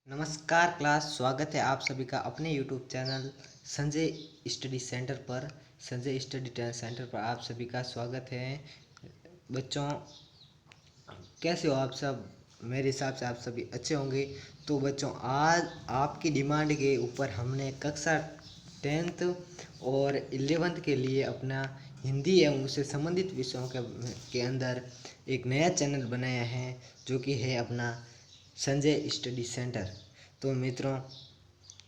नमस्कार क्लास, स्वागत है आप सभी का अपने YouTube channel Sanjay study centre पर। संजय स्टडी सेंटर पर आप सभी का स्वागत है। बच्चों, कैसे हो आप सब? मेरे हिसाब से आप सभी अच्छे होंगे। तो बच्चों, आज आपकी डिमांड के ऊपर हमने कक्षा 10th और 11th के लिए अपना हिंदी एवं उससे संबंधित विषयों के अंदर एक नया चैनल बनाया है, जो कि है अपना संजय स्टडी सेंटर। तो मित्रों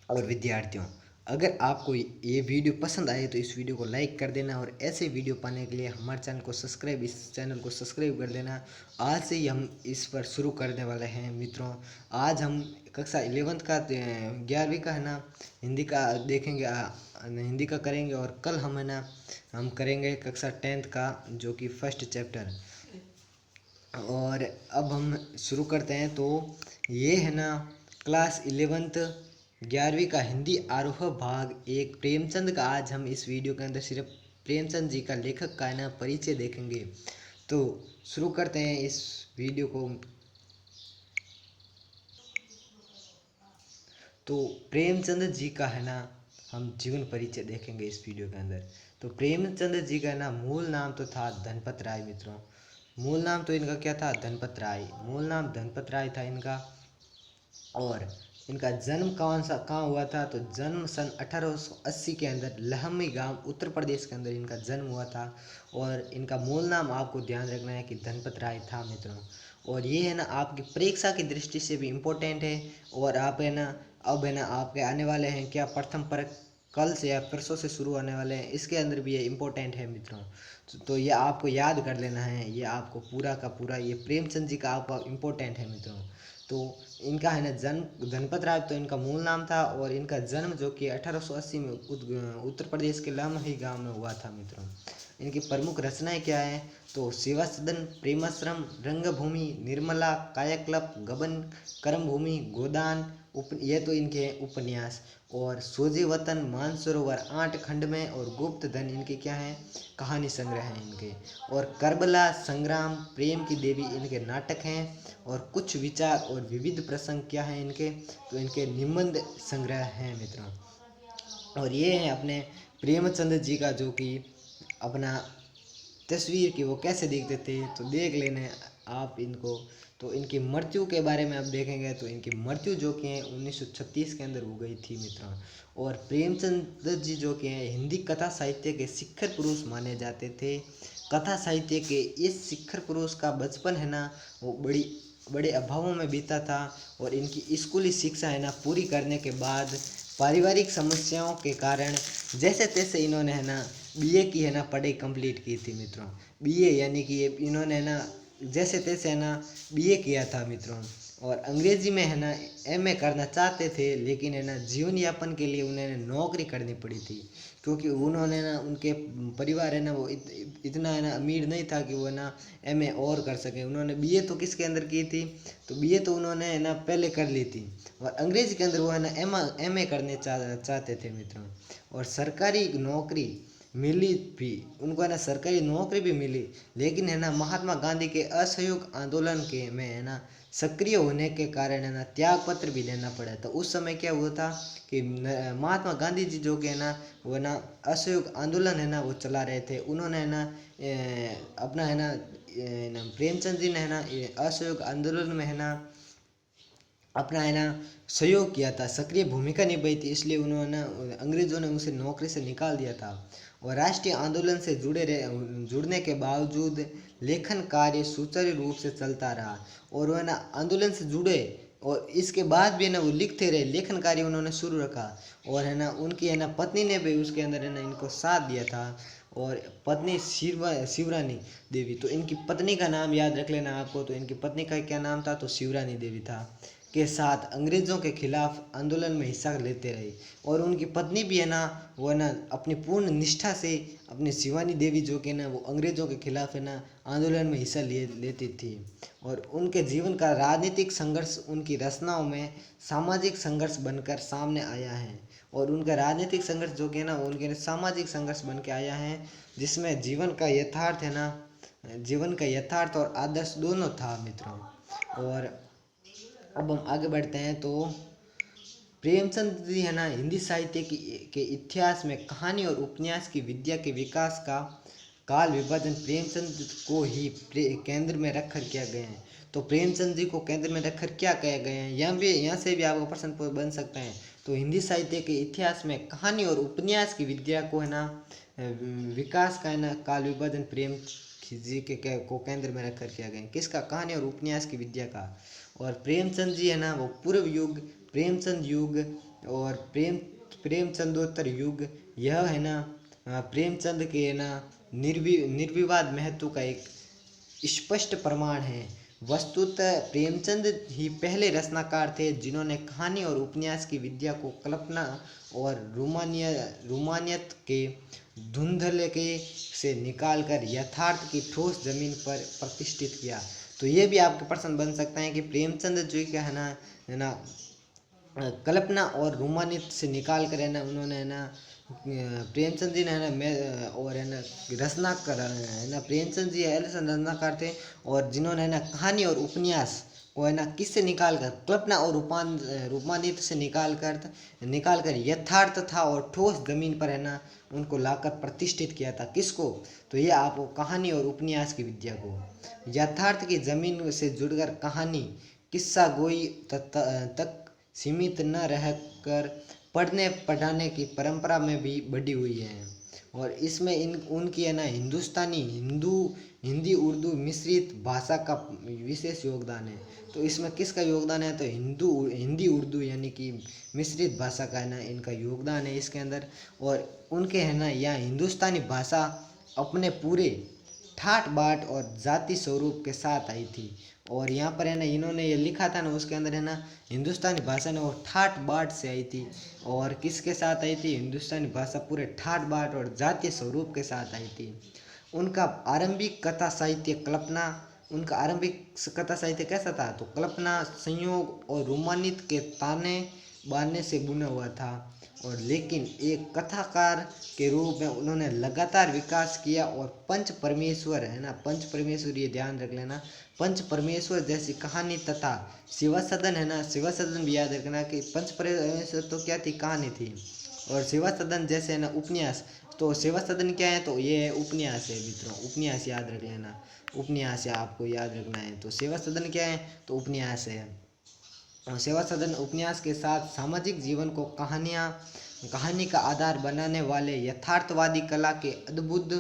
और विद्यार्थियों, अगर आपको ये वीडियो पसंद आए तो इस वीडियो को लाइक कर देना, और ऐसे वीडियो पाने के लिए हमारे चैनल को सब्सक्राइब कर देना। आज से ही हम इस पर शुरू करने वाले हैं मित्रों। आज हम कक्षा 11th का 11वीं का है ना हिंदी का देखेंगे, हिंदी का करेंगे, और कल हम है ना हम करेंगे कक्षा 10th का, जो कि फर्स्ट चैप्टर। और अब हम शुरू करते हैं। तो ये है ना क्लास 11th 11वीं का हिंदी आरोह भाग 1 प्रेमचंद का। आज हम इस वीडियो के अंदर सिर्फ प्रेमचंद जी का, लेखक का है ना परिचय देखेंगे। तो शुरू करते हैं इस वीडियो को। तो प्रेमचंद जी का है ना हम जीवन परिचय देखेंगे इस वीडियो के अंदर। तो प्रेमचंद जी का ना मूल नाम तो था धनपत राय मित्रों। मूल नाम तो इनका क्या था? धनपत राय। मूल नाम धनपत राय था इनका। और इनका जन्म कहाँ हुआ था? तो जन्म सन 1880 के अंदर लहमी गांव उत्तर प्रदेश के अंदर इनका जन्म हुआ था। और इनका मूल नाम आपको ध्यान रखना है कि धनपत राय था मित्रों। और ये है ना आपकी परीक्षा की दृष्टि से भी इम्पोर्टेंट है। और आप है ना अब है ना आपके आने वाले हैं क्या प्रथम परख, कल से या परसों से शुरू होने वाले हैं, इसके अंदर भी ये इम्पोर्टेंट है मित्रों। तो ये आपको याद कर लेना है। ये आपको पूरा का पूरा ये प्रेमचंद जी का आपका इम्पोर्टेंट है मित्रों। तो इनका है ना जन्म धनपत राय तो इनका मूल नाम था, और इनका जन्म जो कि 1880 में उत्तर प्रदेश के लमही गांव में हुआ था मित्रों। इनकी प्रमुख रचनाएं क्या हैं? तो सेवा सदन, प्रेमाश्रम, रंगभूमि, निर्मला, कायाकल्प, गबन, कर्मभूमि, गोदान, ये तो इनके उपन्यास। और सोजे वतन, मानसरोवर, 8 खंड में, और गुप्त धन इनके क्या हैं? कहानी संग्रह हैं इनके। और करबला, संग्राम, प्रेम की देवी इनके नाटक हैं। और कुछ विचार और विविध प्रसंग क्या हैं इनके? तो इनके निबंध संग्रह हैं मित्रों। और ये हैं अपने प्रेमचंद जी का, जो कि अपना तस्वीर की वो कैसे दिखते थे, तो देख लेने आप इनको। तो इनकी मृत्यु के बारे में अब देखेंगे। तो इनकी मृत्यु जो कि है 1936 के अंदर हो गई थी मित्रों। और प्रेमचंद जी जो कि हैं हिंदी कथा साहित्य के शिखर पुरुष माने जाते थे। कथा साहित्य के इस शिखर पुरुष का बचपन है ना वो बड़े अभावों में बीता था। और इनकी स्कूली शिक्षा है ना पूरी करने के बाद पारिवारिक समस्याओं के कारण जैसे तैसे इन्होंने है ना बीए की है ना पढ़ाई कंप्लीट की थी मित्रों। बीए यानी कि ये इन्होंने है ना जैसे तैसे है ना बीए किया था मित्रों। और अंग्रेजी में है ना एमए करना चाहते थे, लेकिन है ना जीवन यापन के लिए उन्हें नौकरी करनी पड़ी थी, क्योंकि उन्होंने ना उनके परिवार है ना वो इतना है ना अमीर नहीं था कि वो है ना एमए और कर सके। उन्होंने बीए तो किसके अंदर की थी? तो बीए तो उन्होंने है ना पहले कर ली थी, और अंग्रेजी के अंदर वो है ना एमए करने चाहते थे मित्रों। और सरकारी नौकरी मिली भी उनको है ना, सरकारी नौकरी भी मिली, लेकिन है ना महात्मा गांधी के असहयोग आंदोलन के में है ना सक्रिय होने के कारण है ना त्याग पत्र भी देना पड़ा। तो उस समय क्या हुआ था कि महात्मा गांधी जी जो कि है ना वो ना असहयोग आंदोलन है ना वो चला रहे थे। उन्होंने है ना अपना है ना प्रेमचंद जी ने है ना असहयोग आंदोलन में है ना अपना है ना सहयोग किया था, सक्रिय भूमिका निभाई थी, इसलिए उन्होंने अंग्रेज़ों ने उसे नौकरी से निकाल दिया था। और राष्ट्रीय आंदोलन से जुड़ने के बावजूद लेखन कार्य सुचारू रूप से चलता रहा। और वो है ना आंदोलन से जुड़े, और इसके बाद भी है ना वो लिखते रहे, लेखन कार्य उन्होंने शुरू रखा। और है ना उनकी है ना पत्नी ने भी उसके अंदर है ना इनको साथ दिया था। और पत्नी शिवरानी देवी, तो इनकी पत्नी का नाम याद रख लेना आपको। तो इनकी पत्नी का क्या नाम था? तो शिवरानी देवी था। के साथ अंग्रेज़ों के खिलाफ आंदोलन में हिस्सा लेते रहे। और उनकी पत्नी भी है ना वो है ना अपनी पूर्ण निष्ठा से अपनी शिवानी देवी जो कि ना वो अंग्रेज़ों के खिलाफ है ना आंदोलन में हिस्सा लेती थी। और उनके जीवन का राजनीतिक संघर्ष उनकी रचनाओं में सामाजिक संघर्ष बनकर सामने आया है। और उनका राजनीतिक संघर्ष जो कि है ना उनके सामाजिक संघर्ष बन के आया है, जिसमें जीवन का यथार्थ है ना, जीवन का यथार्थ और आदर्श दोनों था मित्रों। और अब हम आगे बढ़ते हैं। तो प्रेमचंद जी है ना हिंदी साहित्य के इतिहास में कहानी और उपन्यास की विद्या के विकास का काल विभाजन प्रेमचंद को ही केंद्र में रखकर किया गया है। तो प्रेमचंद जी को केंद्र में रखकर क्या किया गया है, यहाँ से भी आपका प्रश्न बन सकता है। तो हिंदी साहित्य के इतिहास में कहानी और उपन्यास की विद्या को है ना विकास का है ना काल विभाजन प्रेम जी को केंद्र में रखकर किया गया है। किसका? कहानी और उपन्यास की विद्या का। और प्रेमचंद जी है ना वो पूर्व युग, प्रेमचंद युग और प्रेमचंदोत्तर युग, यह है ना प्रेमचंद के है ना निर्विवाद महत्व का एक स्पष्ट प्रमाण है। वस्तुतः प्रेमचंद ही पहले रचनाकार थे जिन्होंने कहानी और उपन्यास की विद्या को कल्पना और रोमानियत के धुंधले के से निकालकर यथार्थ की ठोस जमीन पर प्रतिष्ठित किया। तो ये भी आपके प्रश्न बन सकता है कि प्रेमचंद जी का है ना कल्पना और रोमानियत से निकाल कर है ना उन्होंने है ना प्रेमचंद जी ने है ना मैं और है ना रचना कर है ना प्रेमचंद जी ऐसे रचनाकार थे और जिन्होंने है ना कहानी और उपन्यास को है ना किससे निकाल कर कल्पना और रोमानियत से निकाल कर यथार्थ था और ठोस जमीन पर है ना उनको लाकर प्रतिष्ठित किया था। किसको? तो ये आपको कहानी और उपन्यास की विद्या को यथार्थ की जमीन से जुड़कर कहानी किस्सा गोई तक सीमित न रहकर पढ़ने पढ़ाने की परंपरा में भी बढ़ी हुई है। और इसमें उनकी है ना हिंदी उर्दू मिश्रित भाषा का विशेष योगदान है। तो इसमें किसका योगदान है? तो हिंदी उर्दू यानी कि मिश्रित भाषा का है ना इनका योगदान है इसके अंदर। और उनके है ना यहाँ हिंदुस्तानी भाषा अपने पूरे ठाट बाट और जाति स्वरूप के साथ आई थी। और यहाँ पर है ना इन्होंने ये लिखा था ना उसके अंदर है ना हिंदुस्तानी भाषा ने वो ठाट बाट से आई थी। और किसके साथ आई थी? हिंदुस्तानी भाषा पूरे ठाट बाट और जातीय स्वरूप के साथ आई थी। उनका आरंभिक कथा साहित्य कल्पना उनका आरंभिक कथा साहित्य कैसा था? तो कल्पना, संयोग और रोमानित के ताने बाने से बुना हुआ था। और लेकिन एक कथाकार के रूप में उन्होंने लगातार विकास किया और पंच परमेश्वर है ना पंच परमेश्वर, ये ध्यान रख लेना, पंच परमेश्वर जैसी कहानी तथा शिवा सदन है ना शिवा सदन भी याद रखना कि पंच परमेश्वर तो क्या थी? कहानी थी। और शिवा सदन जैसे है ना उपन्यास, तो शिवा सदन क्या है? तो ये उपन्यास है मित्रों, उपन्यास याद रख लेना, उपन्यास है आपको याद रखना है। तो शिवा सदन क्या है? तो उपन्यास है। सेवा सदन उपन्यास के साथ सामाजिक जीवन को कहानी का आधार बनाने वाले यथार्थवादी कला के अद्भुत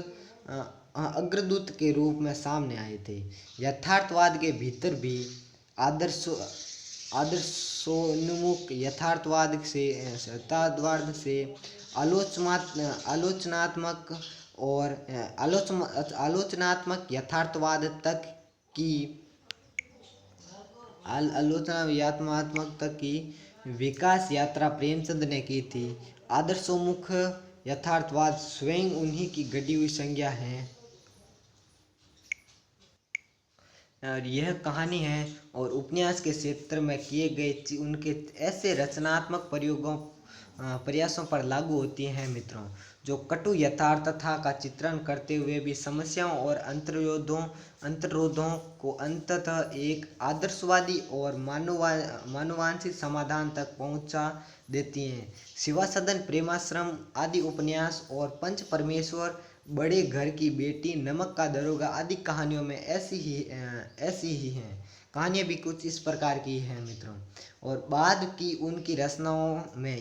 अग्रदूत के रूप में सामने आए थे। यथार्थवाद के भीतर भी आदर्शोन्मुख यथार्थवाद से आलोचनात्मक और आलोचनात्मक यथार्थवाद तक की आलोचनात्मक तक की विकास यात्रा प्रेमचंद ने की थी। आदर्शोन्मुख यथार्थवाद स्वयं उन्हीं की गढ़ी हुई संज्ञा है। और यह कहानी है और उपन्यास के क्षेत्र में किए गए उनके ऐसे रचनात्मक प्रयासों पर लागू होती हैं मित्रों, जो कटु यथार्थता का चित्रण करते हुए भी समस्याओं और अंतरोधों को अंततः एक आदर्शवादी और मानवांशी समाधान तक पहुंचा देती हैं। शिवा सदन, प्रेमाश्रम आदि उपन्यास और पंच परमेश्वर, बड़े घर की बेटी, नमक का दरोगा आदि कहानियों में ऐसी ही हैं। कहानियाँ भी कुछ इस प्रकार की हैं मित्रों। और बाद की उनकी रचनाओं में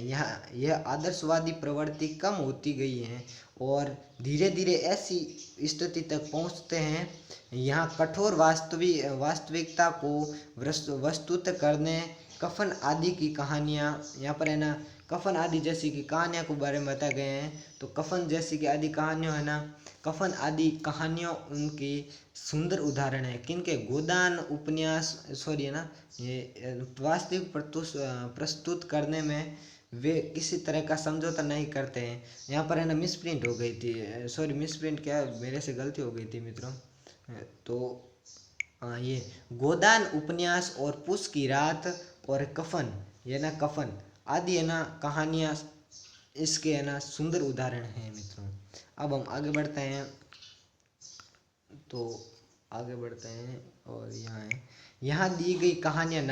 यह आदर्शवादी प्रवृत्ति कम होती गई है और धीरे धीरे ऐसी स्थिति तक पहुंचते हैं यहाँ कठोर वास्तविकता को वस्तुत करने कफन आदि की कहानियाँ, यहाँ पर है ना कफन आदि जैसी की कहानियों के बारे में बताए गए हैं। तो कफन जैसी की आदि कहानियों है ना कफन आदि कहानियों उनकी सुंदर उदाहरण है। किनके? गोदान उपन्यास है ना ये वास्तविक प्रस्तुत करने में वे किसी तरह का समझौता नहीं करते हैं। यहाँ पर है ना मिसप्रिंट हो गई थी, मिसप्रिंट क्या, मेरे से गलती हो गई थी मित्रों। तो ये गोदान उपन्यास और पुस की रात और कफन, ये ना कफन आदि है ना कहानियाँ इसके है ना सुंदर उदाहरण हैं मित्रों। अब हम आगे बढ़ते हैं। तो आगे बढ़ते हैं और यहाँ है यहाँ दी गई कहानियाँ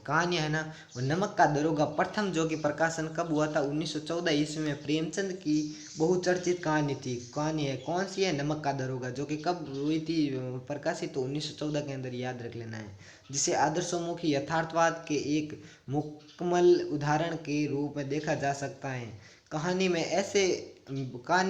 कहानियाँ है ना, वो नमक का दरोगा प्रथम जो कि प्रकाशन कब हुआ था, 1914 ईस्वी में प्रेमचंद की बहुचर्चित कहानी है। कौन सी है? नमक का दरोगा, जो कि कब हुई थी प्रकाशित, तो 1914 के अंदर, याद रख लेना है। जिसे आदर्शोन्मुखी यथार्थवाद के एक मुकम्मल उदाहरण के रूप में देखा जा सकता है। कहानी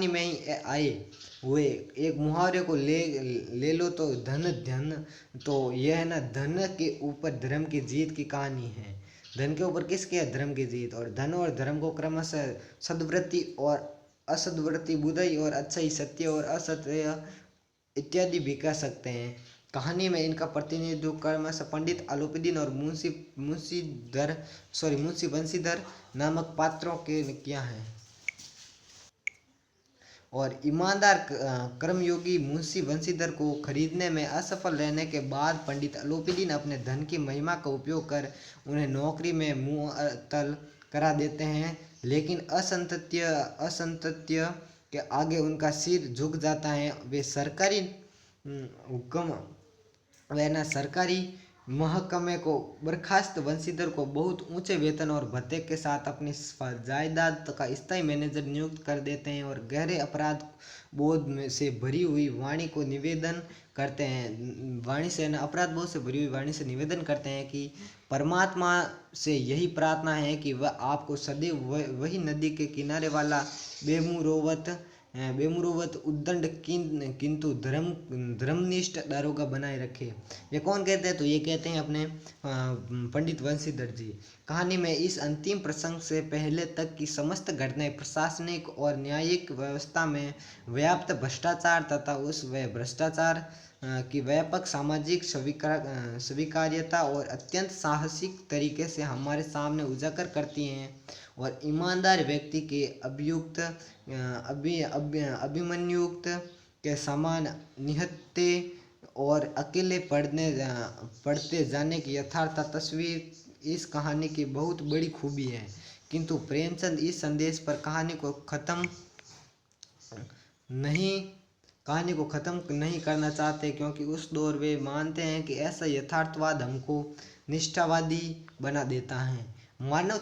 में ही आए हुए एक मुहावरे को ले लो तो धन धन, तो यह है ना, धन के ऊपर धर्म की जीत की कहानी है। धन के ऊपर किसकी है? धर्म की जीत। और धन और धर्म को क्रमशः सद्वृत्ति और असद्वृत्ति, बुराई और अच्छाई, सत्य और असत्य इत्यादि भी कह सकते हैं। कहानी में इनका प्रतिनिधित्व क्रमशः पंडित आलोपीदीन और मुंशी बंशीधर नामक पात्रों के किया है। और ईमानदार कर्मयोगी मुंशी बंशीधर को खरीदने में असफल रहने के बाद पंडित आलोपीदीन अपने धन की महिमा का उपयोग कर उन्हें नौकरी में मुअत्तल करा देते हैं, लेकिन असंतत्य के आगे उनका सिर झुक जाता है। सरकारी महकमे को बर्खास्त बंशीधर को बहुत ऊंचे वेतन और भत्ते के साथ अपनी जायदाद का स्थायी मैनेजर नियुक्त कर देते हैं और गहरे अपराध बोध से भरी हुई वाणी से निवेदन करते हैं कि परमात्मा से यही प्रार्थना है कि वह आपको सदैव वही नदी के किनारे वाला बेमुरवत उद्दंड किंतु धर्मनिष्ठ दारोगा बनाए रखे। ये कौन कहते हैं? तो ये कहते हैं अपने पंडित बंशीधर जी। कहानी में इस अंतिम प्रसंग से पहले तक की समस्त घटनाएं प्रशासनिक और न्यायिक व्यवस्था में व्याप्त भ्रष्टाचार तथा उस भ्रष्टाचार की व्यापक सामाजिक स्वीकार्यता और अत्यंत साहसिक तरीके से हमारे सामने उजागर करती हैं और ईमानदार व्यक्ति के अभिमन्युक्त के समान निहत्थे और अकेले पढ़ते जाने की यथार्थ तस्वीर इस कहानी की बहुत बड़ी खूबी है। किंतु प्रेमचंद इस संदेश पर कहानी को ख़त्म नहीं करना चाहते, क्योंकि उस दौर वे मानते हैं कि ऐसा यथार्थवाद हमको निष्ठावादी बना देता है। मानव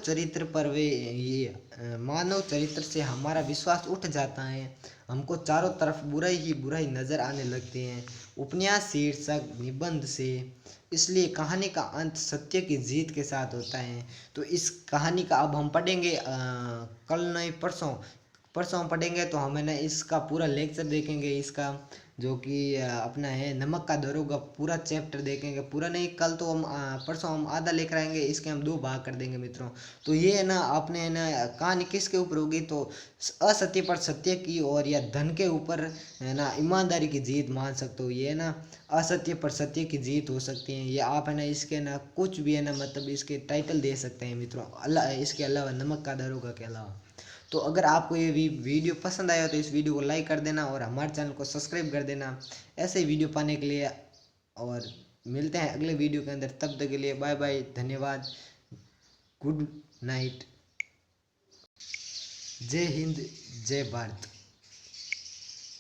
चरित्र से हमारा विश्वास उठ जाता है। हमको चारों तरफ बुराई ही बुराई नजर आने लगती है। उपन्यास शीर्षक निबंध से, इसलिए कहानी का अंत सत्य की जीत के साथ होता है। तो इस कहानी का अब हम पढ़ेंगे कल नहीं परसों हम पढ़ेंगे। तो हमें ना इसका पूरा लेक्चर देखेंगे, इसका जो कि अपना है नमक का दरोगा, पूरा चैप्टर देखेंगे। पूरा नहीं, कल तो हम परसों हम आधा लेकर आएंगे, इसके हम 2 भाग कर देंगे मित्रों। तो ये है ना, आपने है ना, कहानी किसके ऊपर होगी? तो असत्य पर सत्य की, और या धन के ऊपर है ना ईमानदारी की जीत मान सकते हो। ये है ना, असत्य पर सत्य की जीत हो सकती है। ये आप है ना इसके ना कुछ भी है ना, मतलब इसके टाइटल दे सकते हैं मित्रों, इसके अलावा, नमक का दरोगा के अलावा। तो अगर आपको ये वीडियो पसंद आया तो इस वीडियो को लाइक कर देना और हमारे चैनल को सब्सक्राइब कर देना ऐसे ही वीडियो पाने के लिए। और मिलते हैं अगले वीडियो के अंदर, तब तक के लिए बाय बाय, धन्यवाद, गुड नाइट, जय हिंद, जय भारत।